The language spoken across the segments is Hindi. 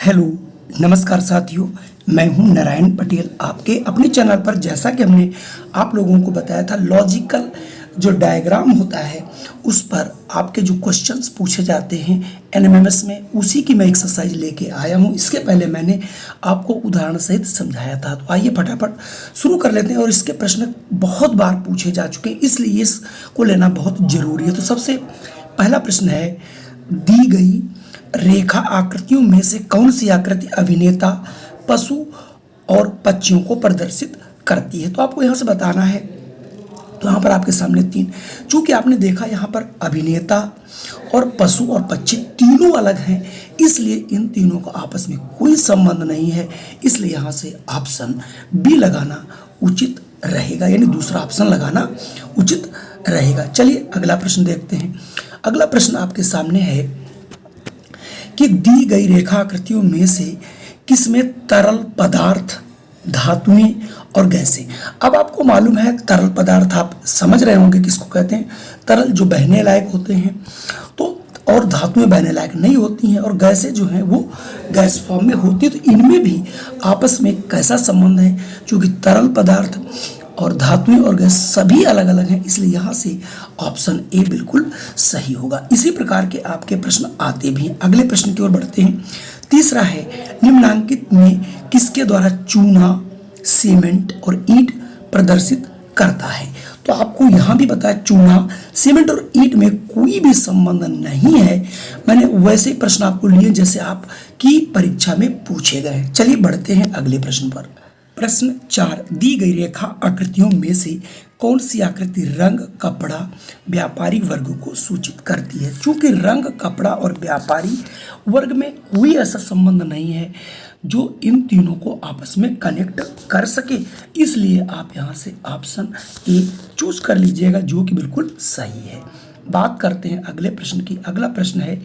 हेलो, नमस्कार साथियों। मैं हूं नारायण पटेल आपके अपने चैनल पर। जैसा कि हमने आप लोगों को बताया था, लॉजिकल जो डायग्राम होता है उस पर आपके जो क्वेश्चंस पूछे जाते हैं एनएमएमएस में, उसी की मैं एक्सरसाइज लेके आया हूं। इसके पहले मैंने आपको उदाहरण सहित समझाया था, तो आइए फटाफट शुरू कर लेते हैं। और इसके प्रश्न बहुत बार पूछे जा चुके हैं, इसलिए इसको लेना बहुत जरूरी है। तो सबसे पहला प्रश्न है, दी गई रेखा आकृतियों में से कौन सी आकृति अभिनेता पशु और पक्षियों को प्रदर्शित करती है? तो आपको यहाँ से बताना है। तो यहाँ पर आपके सामने तीन, चूंकि आपने देखा यहाँ पर अभिनेता और पशु और पक्षी तीनों अलग हैं, इसलिए इन तीनों का आपस में कोई संबंध नहीं है। इसलिए यहाँ से ऑप्शन बी लगाना उचित रहेगा, यानी दूसरा ऑप्शन लगाना उचित रहेगा। चलिए अगला प्रश्न देखते हैं। अगला प्रश्न आपके सामने है कि दी गई रेखाकृतियों में से किसमें तरल पदार्थ, धातुएं और गैसें। अब आपको मालूम है तरल पदार्थ, आप समझ रहे होंगे किसको कहते हैं। तरल जो बहने लायक होते हैं, तो और धातुएं बहने लायक नहीं होती हैं, और गैसें जो हैं वो गैस फॉर्म में होती है। तो इनमें भी आपस में कैसा संबंध है? क्योंकि तरल पदार्थ और धातुएं और गैस सभी अलग अलग हैं, इसलिए यहाँ से ऑप्शन ए बिल्कुल सही होगा। इसी प्रकार के आपके प्रश्न आते भी हैं। अगले प्रश्न की ओर बढ़ते हैं। तीसरा है, निम्नांकित में किसके द्वारा चूना, सीमेंट और ईंट प्रदर्शित करता है? तो आपको यहाँ भी बताया चूना, सीमेंट और ईंट में कोई भी संबंध नहीं है। मैंने वैसे प्रश्न आपको लिए जैसे आपकी परीक्षा में पूछे गए। चलिए बढ़ते हैं अगले प्रश्न पर। प्रश्न 4, दी गई रेखा आकृतियों में से कौन सी आकृति रंग, कपड़ा, व्यापारी वर्ग को सूचित करती है? चूंकि रंग, कपड़ा और व्यापारी वर्ग में कोई ऐसा संबंध नहीं है जो इन तीनों को आपस में कनेक्ट कर सके, इसलिए आप यहाँ से ऑप्शन ए चूज कर लीजिएगा, जो कि बिल्कुल सही है। बात करते हैं अगले प्रश्न की। अगला प्रश्न है,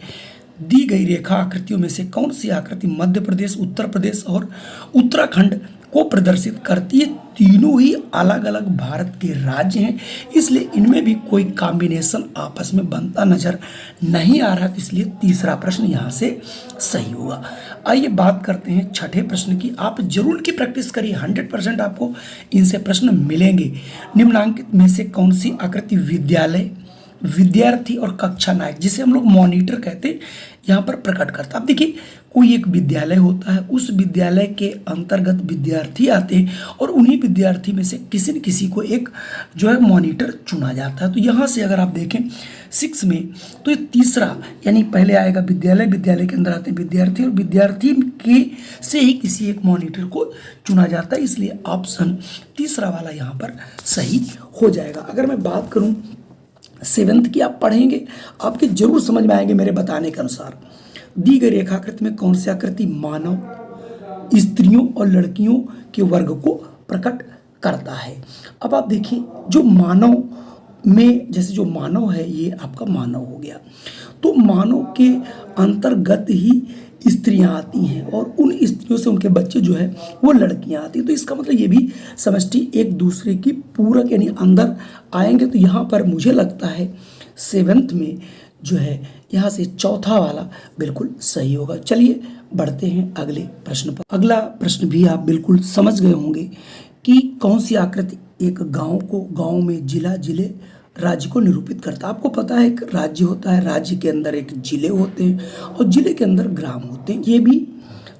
दी गई रेखा आकृतियों में से कौन सी आकृति मध्य प्रदेश, उत्तर प्रदेश और उत्तराखंड को प्रदर्शित करती है? तीनों ही अलग अलग भारत के राज्य हैं, इसलिए इनमें भी कोई कॉम्बिनेशन आपस में बनता नजर नहीं आ रहा, इसलिए तीसरा प्रश्न यहाँ से सही होगा। आइए बात करते हैं छठे प्रश्न की। आप जरूर इनकी प्रैक्टिस करिए, 100% आपको इनसे प्रश्न मिलेंगे। निम्नांकित में से कौन सी आकृति विद्यालय, विद्यार्थी और कक्षा नायक, जिसे हम लोग मॉनिटर कहते हैं, यहाँ पर प्रकट करता है? अब देखिए, कोई एक विद्यालय होता है, उस विद्यालय के अंतर्गत विद्यार्थी आते हैं और उन्हीं विद्यार्थी में से किसी न किसी को एक जो है मॉनिटर चुना जाता है। तो यहाँ से अगर आप देखें 6 में, तो ये तीसरा, यानी पहले आएगा विद्यालय, विद्यालय के अंदर आते हैं विद्यार्थी, और विद्यार्थी के से ही किसी एक मॉनिटर को चुना जाता है, इसलिए ऑप्शन तीसरा वाला यहाँ पर सही हो जाएगा। अगर मैं बात करूँ 7th की, आप पढ़ेंगे आपके जरूर समझ में आएंगे मेरे बताने के अनुसार। दी गई रेखाकृति में कौन सी आकृति मानव, स्त्रियों और लड़कियों के वर्ग को प्रकट करता है? अब आप देखिए, जो मानव में, जैसे जो मानव है ये आपका मानव हो गया, तो मानव के अंतर्गत ही स्त्रियां आती हैं और उन स्त्रियों से उनके बच्चे जो है वो लड़कियां आती हैं। तो इसका मतलब ये भी समष्टि एक दूसरे की पूरक यानी अंदर आएंगे। तो यहाँ पर मुझे लगता है 7th में जो है यहाँ से चौथा वाला बिल्कुल सही होगा। चलिए बढ़ते हैं अगले प्रश्न पर। अगला प्रश्न भी आप बिल्कुल समझ गए होंगे कि कौन सी आकृति एक गांव को, गांव में जिला, जिले राज्य को निरूपित करता है? आपको पता है एक राज्य होता है, राज्य के अंदर एक जिले होते हैं और जिले के अंदर ग्राम होते हैं। ये भी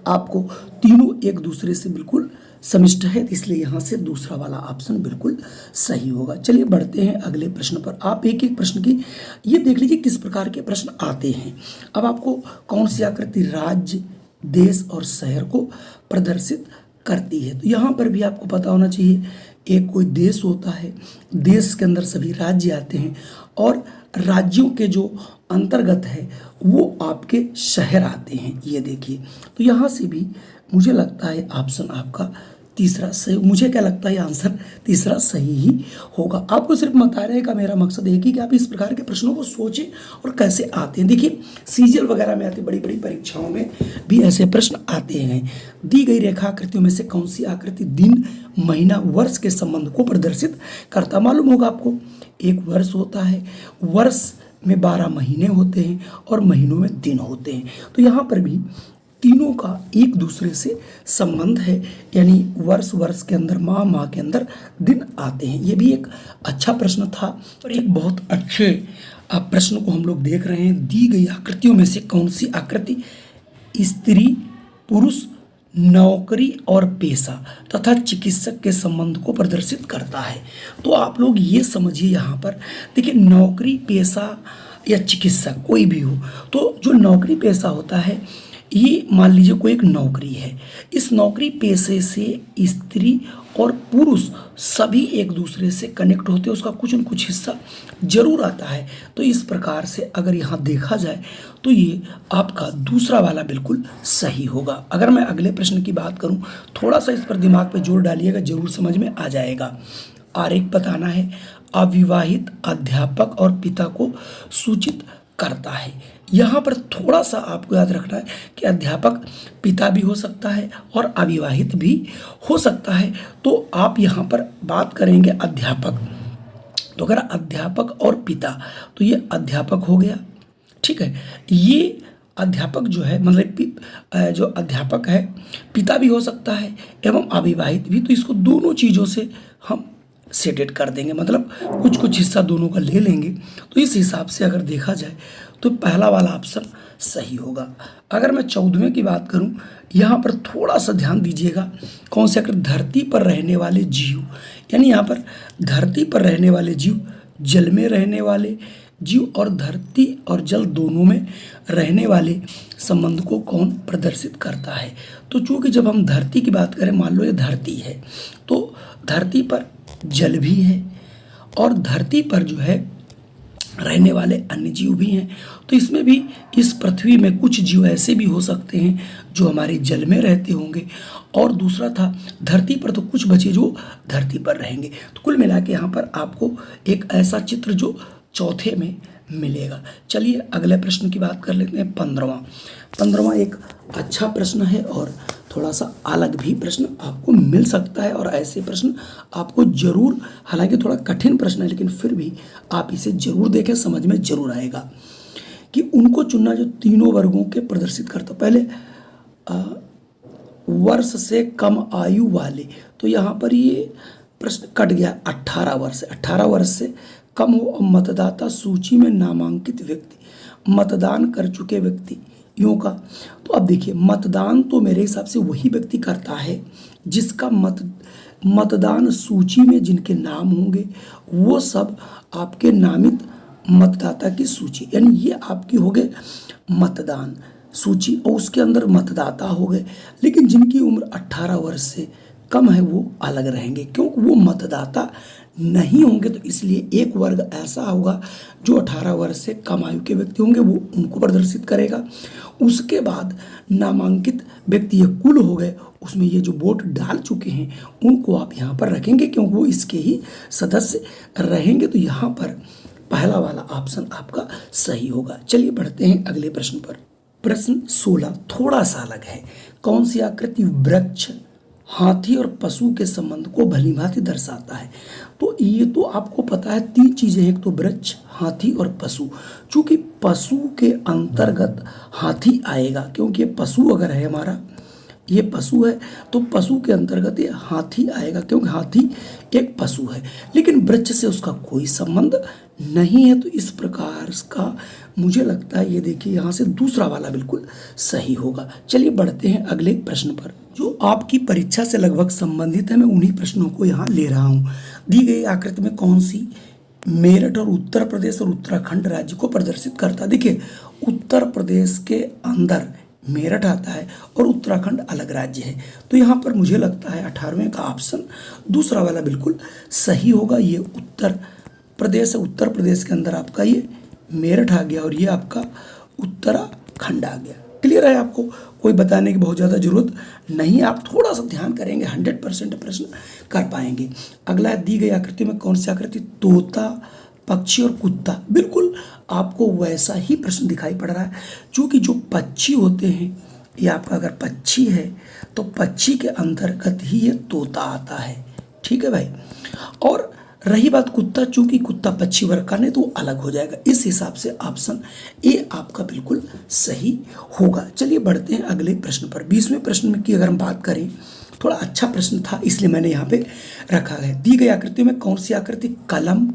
आपको तीनों एक दूसरे से बिल्कुल समिष्ट है, इसलिए यहाँ से दूसरा वाला ऑप्शन बिल्कुल सही होगा। चलिए बढ़ते हैं अगले प्रश्न पर। आप एक एक प्रश्न की ये देख लीजिए किस प्रकार के प्रश्न आते हैं। अब आपको कौन सी आकृति राज्य, देश और शहर को प्रदर्शित करती है? तो यहाँ पर भी आपको पता होना चाहिए, एक कोई देश होता है, देश के अंदर सभी राज्य आते हैं और राज्यों के जो अंतर्गत है वो आपके शहर आते हैं। ये देखिए, तो यहाँ से भी मुझे लगता है ऑप्शन आपका तीसरा सही। मुझे क्या लगता है आंसर तीसरा सही ही होगा। आपको सिर्फ बताने का मेरा मकसद एक ही कि आप इस प्रकार के प्रश्नों को सोचें और कैसे आते हैं। देखिए सीजीएल वगैरह में आते, बड़ी बड़ी परीक्षाओं में भी ऐसे प्रश्न आते हैं। दी गई रेखाकृतियों में से कौन सी आकृति दिन, महीना, वर्ष के संबंध को प्रदर्शित करता? मालूम होगा आपको, एक वर्ष होता है, वर्ष में 12 महीने होते हैं और महीनों में दिन होते हैं। तो यहाँ पर भी तीनों का एक दूसरे से संबंध है, यानी वर्ष वर्ष के अंदर, माह माह के अंदर दिन आते हैं। ये भी एक अच्छा प्रश्न था और एक बहुत अच्छे प्रश्न को हम लोग देख रहे हैं। दी गई आकृतियों में से कौन सी आकृति स्त्री पुरुष नौकरी और पेशा तथा चिकित्सक के संबंध को प्रदर्शित करता है? तो आप लोग ये समझिए, यहाँ पर देखिए, नौकरी पेशा या चिकित्सक कोई भी हो, तो जो नौकरी पेशा होता है, ये मान लीजिए कोई एक नौकरी है, इस नौकरी पेशे से स्त्री और पुरुष सभी एक दूसरे से कनेक्ट होते हैं, उसका कुछ न कुछ हिस्सा जरूर आता है। तो इस प्रकार से अगर यहाँ देखा जाए तो ये आपका दूसरा वाला बिल्कुल सही होगा। अगर मैं अगले प्रश्न की बात करूँ, थोड़ा सा इस पर दिमाग पे जोर डालिएगा, जरूर समझ में आ जाएगा। आरेख बताना है, अविवाहित अध्यापक और पिता को सूचित करता है। यहाँ पर थोड़ा सा आपको याद रखना है कि अध्यापक पिता भी हो सकता है और अविवाहित भी हो सकता है। तो आप यहाँ पर बात करेंगे अध्यापक, तो अगर अध्यापक और पिता, तो ये अध्यापक हो गया, ठीक है। ये अध्यापक जो है, मतलब जो अध्यापक है पिता भी हो सकता है एवं अविवाहित भी, तो इसको दोनों चीज़ों से हम सेटेड कर देंगे, मतलब कुछ कुछ हिस्सा दोनों का ले लेंगे। तो इस हिसाब से अगर देखा जाए तो पहला वाला ऑप्शन सही होगा। अगर मैं 14वें की बात करूं, यहाँ पर थोड़ा सा ध्यान दीजिएगा, कौन से अगर धरती पर रहने वाले जीव, यानी यहाँ पर धरती पर रहने वाले जीव, जल में रहने वाले जीव और धरती और जल दोनों में रहने वाले संबंध को कौन प्रदर्शित करता है? तो चूंकि जब हम धरती की बात करें, मान लो ये धरती है, तो धरती पर जल भी है और धरती पर जो है रहने वाले अन्य जीव भी हैं। तो इसमें भी, इस पृथ्वी में कुछ जीव ऐसे भी हो सकते हैं जो हमारे जल में रहते होंगे, और दूसरा था धरती पर तो कुछ बचे जो धरती पर रहेंगे। तो कुल मिला के यहाँ पर आपको एक ऐसा चित्र जो चौथे में मिलेगा। चलिए अगले प्रश्न की बात कर लेते हैं, 15वां एक अच्छा प्रश्न है और थोड़ा सा अलग भी प्रश्न आपको मिल सकता है, और ऐसे प्रश्न आपको जरूर, हालांकि थोड़ा कठिन प्रश्न है लेकिन फिर भी आप इसे जरूर देखें, समझ में जरूर आएगा। कि उनको चुनना जो तीनों वर्गों के प्रदर्शित करता। पहले वर्ष से कम आयु वाले, तो यहाँ पर ये प्रश्न कट गया। 18 वर्ष से कम हो और मतदाता सूची में नामांकित व्यक्ति, मतदान कर चुके व्यक्ति यों का। तो अब देखिए, मतदान तो मेरे हिसाब से वही व्यक्ति करता है जिसका मतदान सूची में जिनके नाम होंगे वो सब आपके नामित मतदाता की सूची, यानी ये आपकी हो गए मतदान सूची और उसके अंदर मतदाता हो गए। लेकिन जिनकी उम्र 18 वर्ष से कम है वो अलग रहेंगे, क्योंकि वो मतदाता नहीं होंगे। तो इसलिए एक वर्ग ऐसा होगा जो 18 वर्ष से कम आयु के व्यक्ति होंगे, वो उनको प्रदर्शित करेगा। उसके बाद नामांकित व्यक्ति ये कुल हो गए, उसमें ये जो वोट डाल चुके हैं उनको आप यहाँ पर रखेंगे, क्योंकि वो इसके ही सदस्य रहेंगे। तो यहाँ पर पहला वाला ऑप्शन आपका सही होगा। चलिए बढ़ते हैं अगले प्रश्न पर। प्रश्न 16 थोड़ा सा अलग है। कौन सी आकृति वृक्ष, हाथी और पशु के संबंध को भलीभांति दर्शाता है? तो ये तो आपको पता है, 3 चीजें, एक तो वृक्ष, हाथी और पशु। चूंकि पशु के अंतर्गत हाथी आएगा, क्योंकि ये पशु अगर है हमारा, ये पशु है, तो पशु के अंतर्गत ये हाथी आएगा, क्योंकि हाथी एक पशु है। लेकिन वृक्ष से उसका कोई संबंध नहीं है। तो इस प्रकार का मुझे लगता है, ये देखिए यहाँ से दूसरा वाला बिल्कुल सही होगा। चलिए बढ़ते हैं अगले प्रश्न पर, जो आपकी परीक्षा से लगभग संबंधित है। मैं उन्हीं प्रश्नों को यहाँ ले रहा हूँ। दी गई आकृति में कौन सी मेरठ और उत्तर प्रदेश और उत्तराखंड राज्य को प्रदर्शित करता है? देखिए, उत्तर प्रदेश के अंदर मेरठ आता है और उत्तराखंड अलग राज्य है। तो यहाँ पर मुझे लगता है 18वें का ऑप्शन दूसरा वाला बिल्कुल सही होगा। ये उत्तर प्रदेश है, उत्तर प्रदेश के अंदर आपका ये मेरठ आ गया और ये आपका उत्तराखंड आ गया। क्लियर है? आपको कोई बताने की बहुत ज़्यादा जरूरत नहीं, आप थोड़ा सा ध्यान करेंगे 100% प्रश्न कर पाएंगे। अगला, दी गई आकृति में कौन सी आकृति तोता, पक्षी और कुत्ता? बिल्कुल आपको वैसा ही प्रश्न दिखाई पड़ रहा है। चूंकि जो पक्षी होते हैं, ये आपका अगर पक्षी है तो पक्षी के अंतर्गत ही ये तोता आता है, ठीक है भाई। और रही बात कुत्ता, चूंकि कुत्ता पक्षी वर्ग का नहीं तो वो अलग हो जाएगा। इस हिसाब से ऑप्शन ए आपका बिल्कुल सही होगा। चलिए बढ़ते हैं अगले प्रश्न पर। 20वें प्रश्न में की अगर हम बात करें, थोड़ा अच्छा प्रश्न था इसलिए मैंने यहाँ पे रखा है। दी गई आकृतियों में कौन सी आकृति कलम,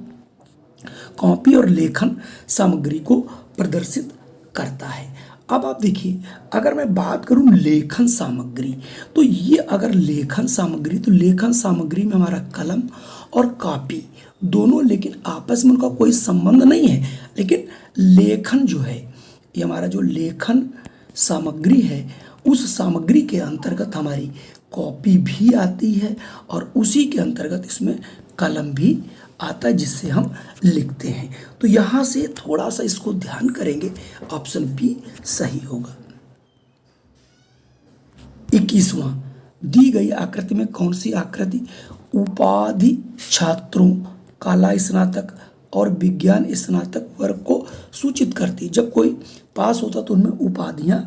कॉपी और लेखन सामग्री को प्रदर्शित करता है? अब आप देखिए, अगर मैं बात करूं लेखन सामग्री, तो ये अगर लेखन सामग्री, तो लेखन सामग्री में हमारा कलम और कॉपी दोनों, लेकिन आपस में उनका कोई संबंध नहीं है। लेकिन लेखन जो है, ये हमारा जो लेखन सामग्री है, उस सामग्री के अंतर्गत हमारी कॉपी भी आती है और उसी के अंतर्गत इसमें कलम भी आता है जिससे हम लिखते हैं। तो यहाँ से थोड़ा सा इसको ध्यान करेंगे, ऑप्शन बी सही होगा। 21वां, दी गई आकृति में कौन सी आकृति उपाधि छात्रों, कला स्नातक और विज्ञान स्नातक वर्ग को सूचित करती है? जब कोई पास होता तो उनमें उपाधियां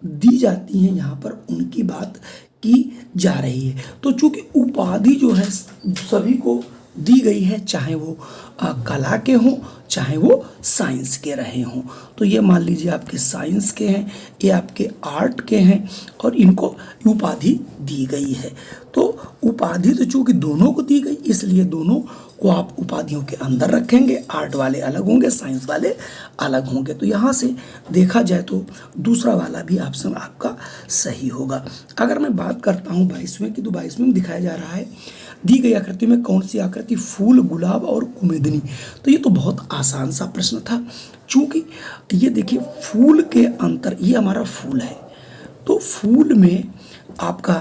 दी जाती हैं, यहाँ पर उनकी बात की जा रही है। तो चूंकि उपाधि जो है सभी को दी गई है, चाहे वो कला के हों चाहे वो साइंस के रहे हों। तो ये मान लीजिए आपके साइंस के हैं, ये आपके आर्ट के हैं और इनको उपाधि दी गई है। तो उपाधि तो चूंकि दोनों को दी गई, इसलिए दोनों को आप उपाधियों के अंदर रखेंगे। आर्ट वाले अलग होंगे, साइंस वाले अलग होंगे। तो यहाँ से देखा जाए तो दूसरा वाला भी ऑप्शन आपका सही होगा। अगर मैं बात करता हूँ 22वें की, तो 22वें में दिखाया जा रहा है दी गई आकृति में कौन सी आकृति फूल, गुलाब और कुमुदिनी? तो ये तो बहुत आसान सा प्रश्न था, चूंकि ये देखिए फूल के अंतर, ये हमारा फूल है, तो फूल में आपका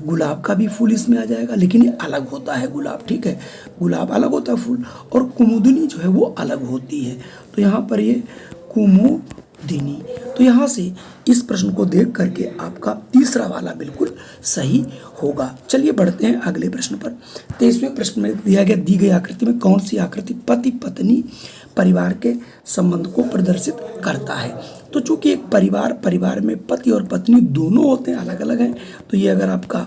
गुलाब का भी फूल इसमें आ जाएगा, लेकिन ये अलग होता है गुलाब, ठीक है, गुलाब अलग होता है फूल, और कुमुदिनी जो है वो अलग होती है। तो यहाँ पर ये कुमुदिनी, तो यहाँ से इस प्रश्न को देख करके आपका तीसरा वाला बिल्कुल सही होगा। चलिए बढ़ते हैं अगले प्रश्न पर। 23वें प्रश्न में दिया गया दी गई आकृति में कौन सी आकृति पति पत्नी परिवार के संबंध को प्रदर्शित करता है? तो चूंकि एक परिवार में पति और पत्नी दोनों होते हैं, अलग अलग हैं, तो ये अगर आपका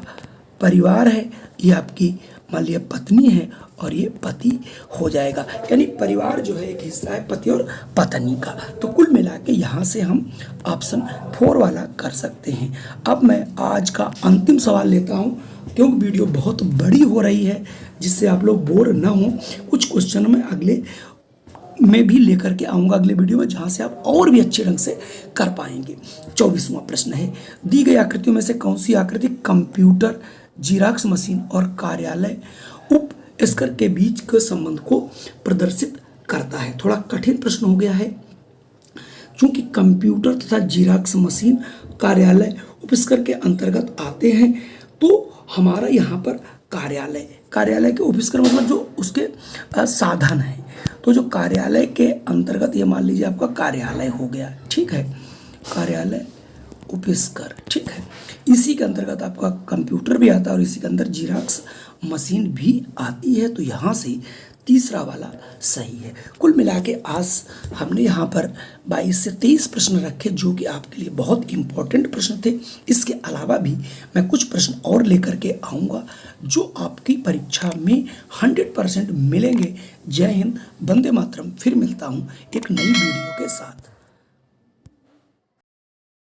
परिवार है, ये आपकी मान लिया पत्नी है और ये पति हो जाएगा। यानी परिवार जो है एक हिस्सा है पति और पत्नी का। तो कुल मिला के यहाँ से हम ऑप्शन 4 वाला कर सकते हैं। अब मैं आज का अंतिम सवाल लेता हूँ, क्योंकि वीडियो बहुत बड़ी हो रही है, जिससे आप लोग बोर ना हो। कुछ क्वेश्चन में अगले में भी लेकर के आऊँगा अगले वीडियो में, जहाँ से आप और भी अच्छे ढंग से कर पाएंगे। 24वां प्रश्न है, दी गई आकृतियों में से कौन सी आकृति कंप्यूटर, जिराक्स मशीन और कार्यालय उपस्कर के बीच के संबंध को प्रदर्शित करता है? थोड़ा कठिन प्रश्न हो गया है, चूंकि कंप्यूटर तथा जिराक्स मशीन कार्यालय उपस्कर के अंतर्गत आते हैं, तो हमारा यहाँ पर कार्यालय के उपस्कर मतलब जो उसके साधन है, तो जो कार्यालय के अंतर्गत ये मान लीजिए आपका कार्यालय हो गया, ठीक है, कार्यालय उपस्कर, ठीक है, इसी के अंतर्गत आपका कंप्यूटर भी आता है और इसी के अंदर जिराक्स मशीन भी आती है। तो यहाँ से तीसरा वाला सही है। कुल मिला के आज हमने यहाँ पर 22 से 23 प्रश्न रखे, जो कि आपके लिए बहुत इंपॉर्टेंट प्रश्न थे। इसके अलावा भी मैं कुछ प्रश्न और लेकर के आऊँगा जो आपकी परीक्षा में 100% मिलेंगे। जय हिंद, वंदे मातरम। फिर मिलता हूँ एक नई वीडियो के साथ।